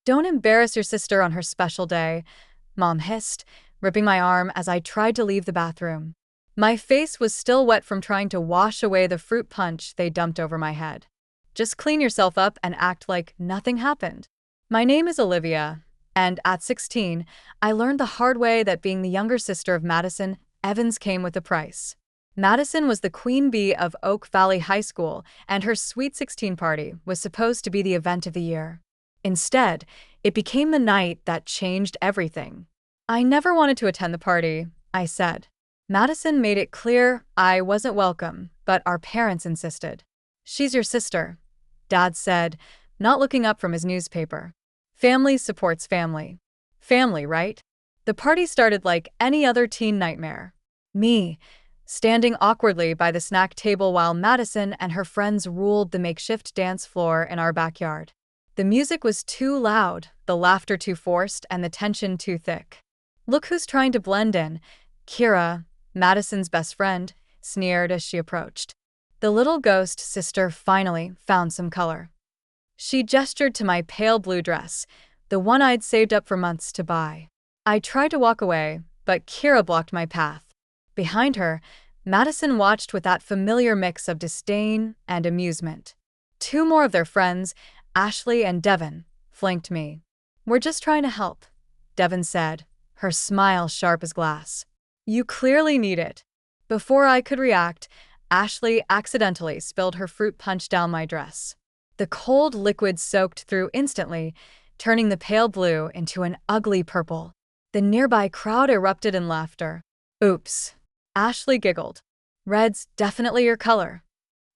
Don't embarrass your sister on her special day, Mom hissed, ripping my arm as I tried to leave the bathroom. My face was still wet from trying to wash away the fruit punch they dumped over my head. Just clean yourself up and act like nothing happened. My name is Olivia, and at 16, I learned the hard way that being the younger sister of Madison Evans came with a price. Madison was the queen bee of Oak Valley High School, and her Sweet 16 party was supposed to be the event of the year. Instead, it became the night that changed everything. I never wanted to attend the party, I said. Madison made it clear I wasn't welcome, but our parents insisted. She's your sister, Dad said, not looking up from his newspaper. Family supports family. Family, right? The party started like any other teen nightmare. Me, standing awkwardly by the snack table while Madison and her friends ruled the makeshift dance floor in our backyard. The music was too loud, the laughter too forced, and the tension too thick. Look who's trying to blend in, Kira, Madison's best friend, sneered as she approached. The little ghost sister finally found some color. She gestured to my pale blue dress, the one I'd saved up for months to buy. I tried to walk away, but Kira blocked my path. Behind her, Madison watched with that familiar mix of disdain and amusement. Two more of their friends, Ashley and Devin, flanked me. We're just trying to help, Devin said, her smile sharp as glass. You clearly need it. Before I could react, Ashley accidentally spilled her fruit punch down my dress. The cold liquid soaked through instantly, turning the pale blue into an ugly purple. The nearby crowd erupted in laughter. Oops. Ashley giggled. Red's definitely your color.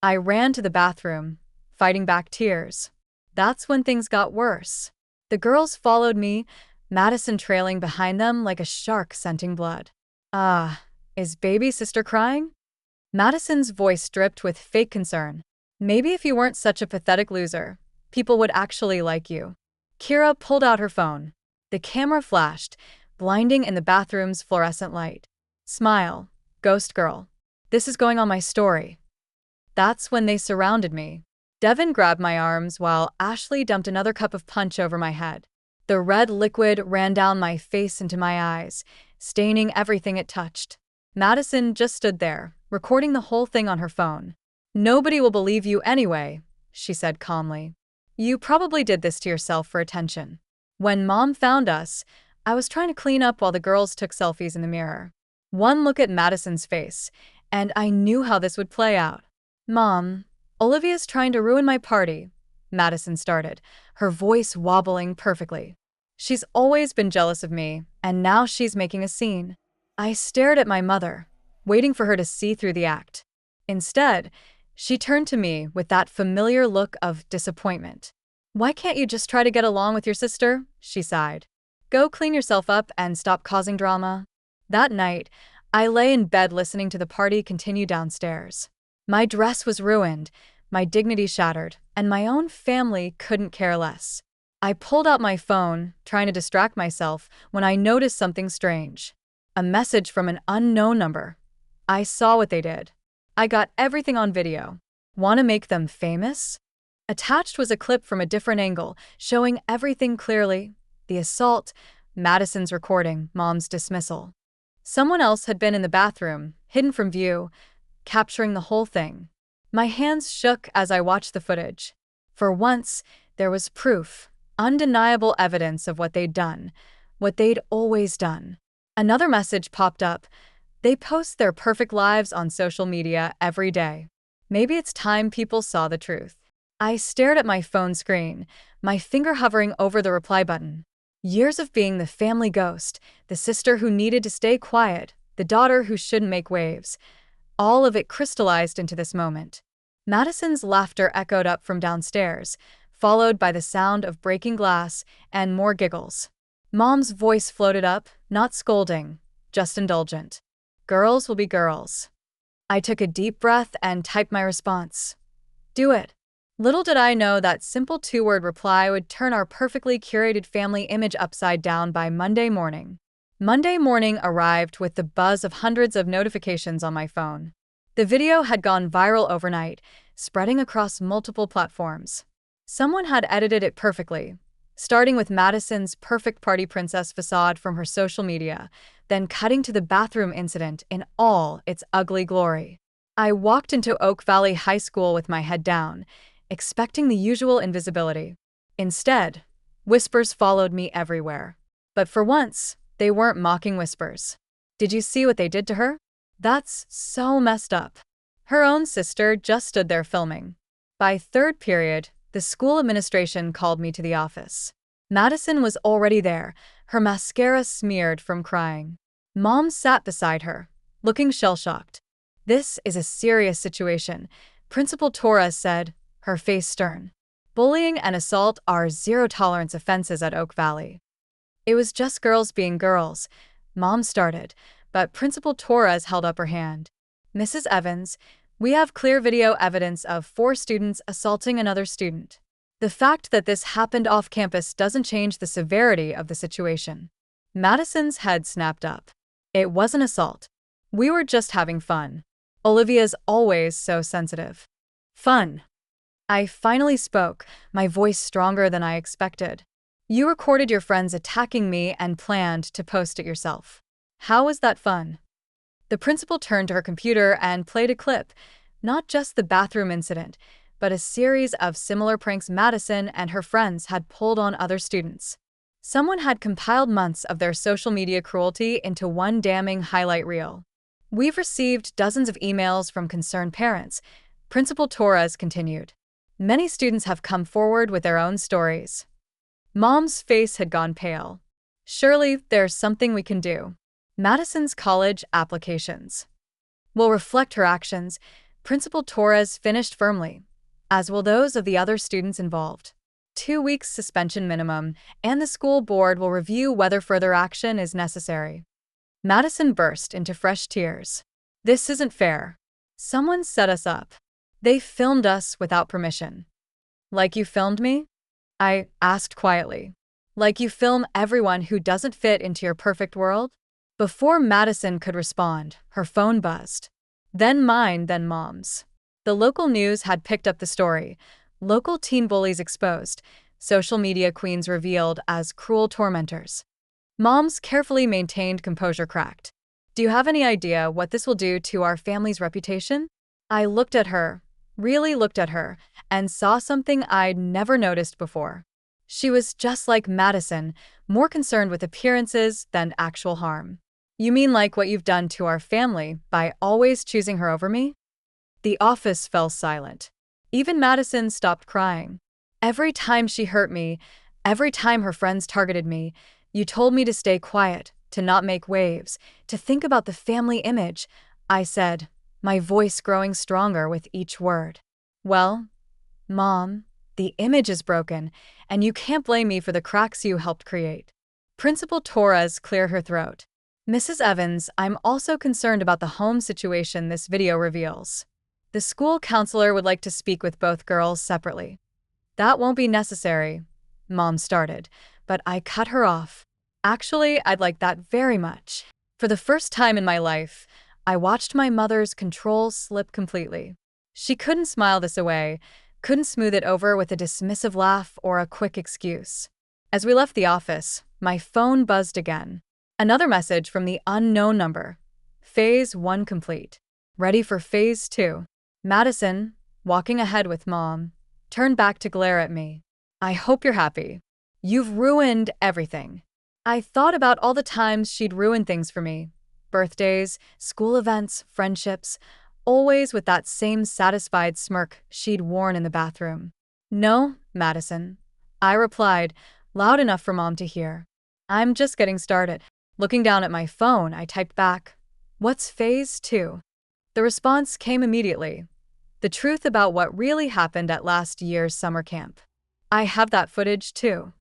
I ran to the bathroom, fighting back tears. That's when things got worse. The girls followed me, Madison trailing behind them like a shark scenting blood. Is baby sister crying? Madison's voice dripped with fake concern. Maybe if you weren't such a pathetic loser, people would actually like you. Kira pulled out her phone. The camera flashed, blinding in the bathroom's fluorescent light. Smile, ghost girl. This is going on my story. That's when they surrounded me. Devin grabbed my arms while Ashley dumped another cup of punch over my head. The red liquid ran down my face into my eyes, staining everything it touched. Madison just stood there, recording the whole thing on her phone. Nobody will believe you anyway, she said calmly. You probably did this to yourself for attention. When Mom found us, I was trying to clean up while the girls took selfies in the mirror. One look at Madison's face, and I knew how this would play out. Mom, Olivia's trying to ruin my party, Madison started, her voice wobbling perfectly. She's always been jealous of me, and now she's making a scene. I stared at my mother, waiting for her to see through the act. Instead, she turned to me with that familiar look of disappointment. Why can't you just try to get along with your sister? She sighed. Go clean yourself up and stop causing drama. That night, I lay in bed listening to the party continue downstairs. My dress was ruined, my dignity shattered, and my own family couldn't care less. I pulled out my phone, trying to distract myself, when I noticed something strange. A message from an unknown number. I saw what they did. I got everything on video. Want to make them famous? Attached was a clip from a different angle, showing everything clearly. The assault, Madison's recording, Mom's dismissal. Someone else had been in the bathroom, hidden from view, capturing the whole thing. My hands shook as I watched the footage. For once, there was proof, undeniable evidence of what they'd done, what they'd always done. Another message popped up. They post their perfect lives on social media every day. Maybe it's time people saw the truth. I stared at my phone screen, my finger hovering over the reply button. Years of being the family ghost, the sister who needed to stay quiet, the daughter who shouldn't make waves. All of it crystallized into this moment. Madison's laughter echoed up from downstairs, followed by the sound of breaking glass and more giggles. Mom's voice floated up, not scolding, just indulgent. Girls will be girls. I took a deep breath and typed my response. Do it. Little did I know that simple two-word reply would turn our perfectly curated family image upside down by Monday morning. Monday morning arrived with the buzz of hundreds of notifications on my phone. The video had gone viral overnight, spreading across multiple platforms. Someone had edited it perfectly, starting with Madison's perfect party princess facade from her social media, then cutting to the bathroom incident in all its ugly glory. I walked into Oak Valley High School with my head down, expecting the usual invisibility. Instead, whispers followed me everywhere. But for once, they weren't mocking whispers. Did you see what they did to her? That's so messed up. Her own sister just stood there filming. By third period, the school administration called me to the office. Madison was already there, her mascara smeared from crying. Mom sat beside her, looking shell-shocked. "This is a serious situation," Principal Torres said, her face stern. "Bullying and assault are zero-tolerance offenses at Oak Valley." "It was just girls being girls," Mom started, but Principal Torres held up her hand. "Mrs. Evans, we have clear video evidence of 4 students assaulting another student. The fact that this happened off campus doesn't change the severity of the situation." Madison's head snapped up. "It wasn't assault. We were just having fun." Olivia's always so sensitive. "Fun." I finally spoke, my voice stronger than I expected. "You recorded your friends attacking me and planned to post it yourself. How was that fun?" The principal turned to her computer and played a clip, not just the bathroom incident, but a series of similar pranks Madison and her friends had pulled on other students. Someone had compiled months of their social media cruelty into one damning highlight reel. "We've received dozens of emails from concerned parents," Principal Torres continued. "Many students have come forward with their own stories." Mom's face had gone pale. "Surely there's something we can do." Madison's college applications will reflect her actions, Principal Torres finished firmly, as will those of the other students involved. 2 weeks suspension minimum, and the school board will review whether further action is necessary. Madison burst into fresh tears. "This isn't fair. Someone set us up. They filmed us without permission." "Like you filmed me?" I asked quietly. "Like you film everyone who doesn't fit into your perfect world?" Before Madison could respond, her phone buzzed. Then mine, then Mom's. The local news had picked up the story. Local teen bullies exposed, social media queens revealed as cruel tormentors. Mom's carefully maintained composure cracked. "Do you have any idea what this will do to our family's reputation?" I looked at her, really looked at her, and saw something I'd never noticed before. She was just like Madison, more concerned with appearances than actual harm. "You mean like what you've done to our family by always choosing her over me?" The office fell silent. Even Madison stopped crying. "Every time she hurt me, every time her friends targeted me, you told me to stay quiet, to not make waves, to think about the family image," I said, my voice growing stronger with each word. "Well, Mom, the image is broken, and you can't blame me for the cracks you helped create." Principal Torres cleared her throat. "Mrs. Evans, I'm also concerned about the home situation this video reveals. The school counselor would like to speak with both girls separately." "That won't be necessary," Mom started, but I cut her off. "Actually, I'd like that very much." For the first time in my life, I watched my mother's control slip completely. She couldn't smile this away, couldn't smooth it over with a dismissive laugh or a quick excuse. As we left the office, my phone buzzed again. Another message from the unknown number. Phase 1 complete. Ready for Phase 2. Madison, walking ahead with Mom, turned back to glare at me. "I hope you're happy. You've ruined everything." I thought about all the times she'd ruined things for me. Birthdays, school events, friendships, always with that same satisfied smirk she'd worn in the bathroom. "No, Madison," I replied, loud enough for Mom to hear. "I'm just getting started." Looking down at my phone, I typed back, "What's Phase 2? The response came immediately. The truth about what really happened at last year's summer camp. "I have that footage too."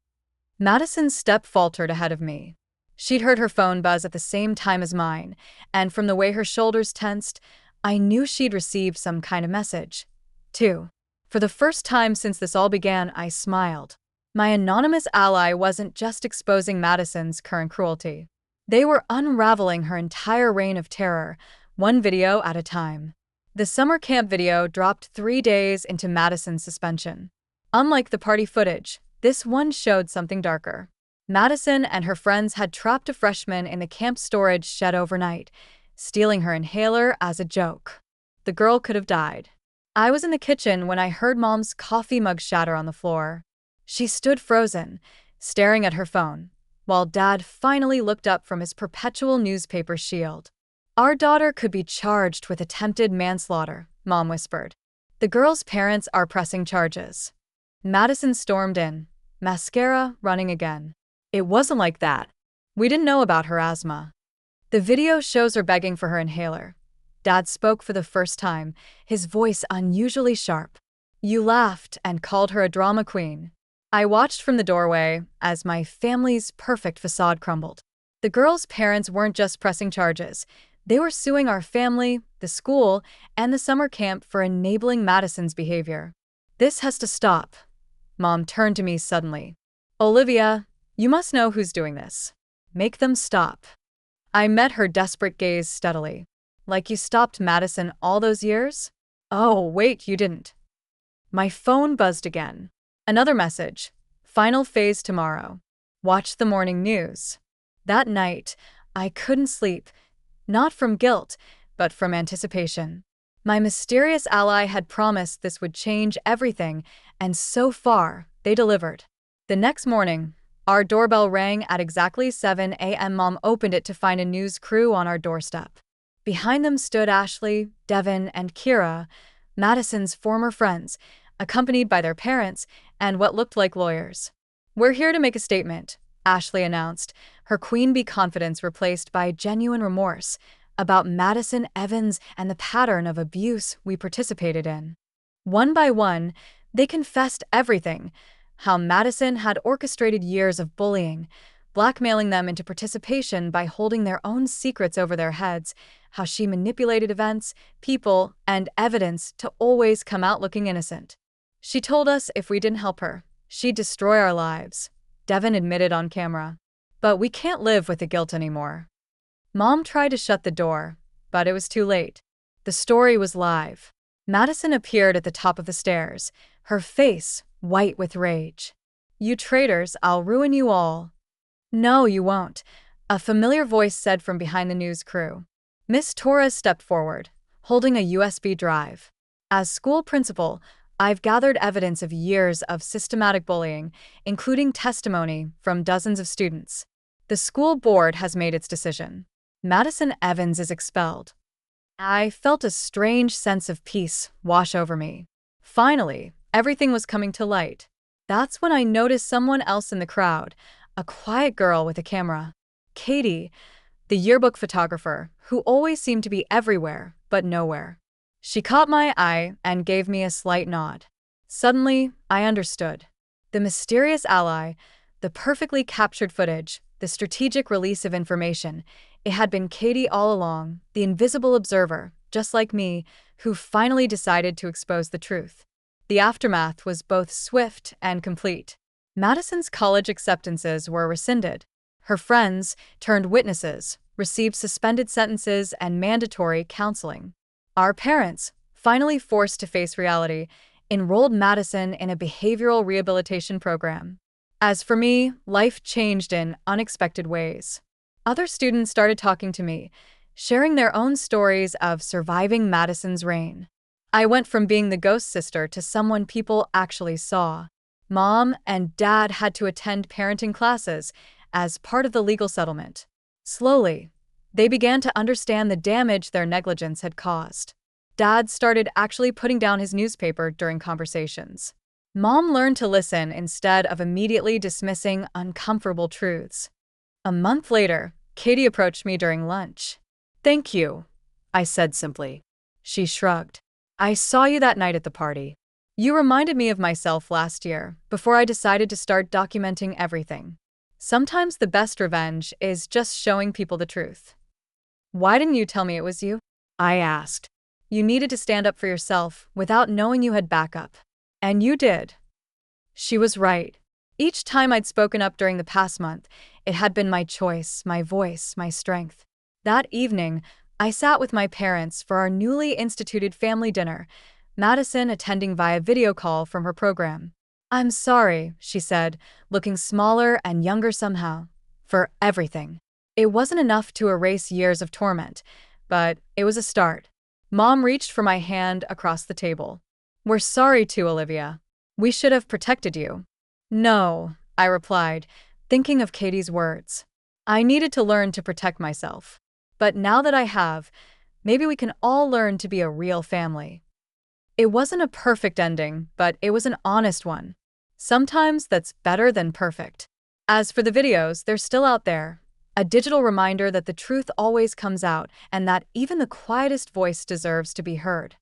Madison's step faltered ahead of me. She'd heard her phone buzz at the same time as mine, and from the way her shoulders tensed, I knew she'd received some kind of message, too. For the first time since this all began, I smiled. My anonymous ally wasn't just exposing Madison's current cruelty. They were unraveling her entire reign of terror, one video at a time. The summer camp video dropped 3 days into Madison's suspension. Unlike the party footage, This one showed something darker. Madison and her friends had trapped a freshman in the camp storage shed overnight, stealing her inhaler as a joke. The girl could have died. I was in the kitchen when I heard Mom's coffee mug shatter on the floor. She stood frozen, staring at her phone, while Dad finally looked up from his perpetual newspaper shield. "Our daughter could be charged with attempted manslaughter," Mom whispered. "The girl's parents are pressing charges." Madison stormed in, mascara running again. "It wasn't like that. We didn't know about her asthma." The video shows her begging for her inhaler. Dad spoke for the first time, his voice unusually sharp. "You laughed and called her a drama queen." I watched from the doorway as my family's perfect facade crumbled. The girl's parents weren't just pressing charges. They were suing our family, the school, and the summer camp for enabling Madison's behavior. "This has to stop." Mom turned to me suddenly. "Olivia, you must know who's doing this. Make them stop." I met her desperate gaze steadily. "Like you stopped Madison all those years?" "Oh, wait, you didn't." My phone buzzed again. Another message. "Final phase tomorrow. Watch the morning news." That night, I couldn't sleep, not from guilt, but from anticipation. My mysterious ally had promised this would change everything, and so far, they delivered. The next morning, our doorbell rang at exactly 7 a.m. Mom opened it to find a news crew on our doorstep. Behind them stood Ashley, Devin, and Kira, Madison's former friends, accompanied by their parents and what looked like lawyers. "We're here to make a statement," Ashley announced, her queen bee confidence replaced by genuine remorse, "about Madison Evans and the pattern of abuse we participated in." One by one, they confessed everything: how Madison had orchestrated years of bullying, blackmailing them into participation by holding their own secrets over their heads, how she manipulated events, people, and evidence to always come out looking innocent. "She told us if we didn't help her, she'd destroy our lives," Devin admitted on camera. "But we can't live with the guilt anymore." Mom tried to shut the door, but it was too late. The story was live. Madison appeared at the top of the stairs, her face white with rage. "You traitors, I'll ruin you all." "No, you won't," a familiar voice said from behind the news crew. Miss Torres stepped forward, holding a USB drive. "As school principal, I've gathered evidence of years of systematic bullying, including testimony from dozens of students. The school board has made its decision. Madison Evans is expelled." I felt a strange sense of peace wash over me. Finally, everything was coming to light. That's when I noticed someone else in the crowd, a quiet girl with a camera. Katie, the yearbook photographer, who always seemed to be everywhere but nowhere. She caught my eye and gave me a slight nod. Suddenly, I understood. The mysterious ally, the perfectly captured footage, the strategic release of information. It had been Katie all along, the invisible observer, just like me, who finally decided to expose the truth. The aftermath was both swift and complete. Madison's college acceptances were rescinded. Her friends, turned witnesses, received suspended sentences and mandatory counseling. Our parents, finally forced to face reality, enrolled Madison in a behavioral rehabilitation program. As for me, life changed in unexpected ways. Other students started talking to me, sharing their own stories of surviving Madison's reign. I went from being the ghost sister to someone people actually saw. Mom and Dad had to attend parenting classes as part of the legal settlement. Slowly, they began to understand the damage their negligence had caused. Dad started actually putting down his newspaper during conversations. Mom learned to listen instead of immediately dismissing uncomfortable truths. A month later, Katie approached me during lunch. "Thank you," I said simply. She shrugged. "I saw you that night at the party. You reminded me of myself last year, before I decided to start documenting everything. Sometimes the best revenge is just showing people the truth." "Why didn't you tell me it was you?" I asked. "You needed to stand up for yourself without knowing you had backup. And you did." She was right. Each time I'd spoken up during the past month, it had been my choice, my voice, my strength. That evening, I sat with my parents for our newly instituted family dinner, Madison attending via video call from her program. I'm sorry, she said, looking smaller and younger somehow, for everything. It wasn't enough to erase years of torment, but it was a start. Mom reached for my hand across the table. We're sorry too, Olivia. We should have protected you. No, I replied, thinking of Katie's words. I needed to learn to protect myself. But now that I have, maybe we can all learn to be a real family. It wasn't a perfect ending, but it was an honest one. Sometimes that's better than perfect. As for the videos, they're still out there. A digital reminder that the truth always comes out and that even the quietest voice deserves to be heard.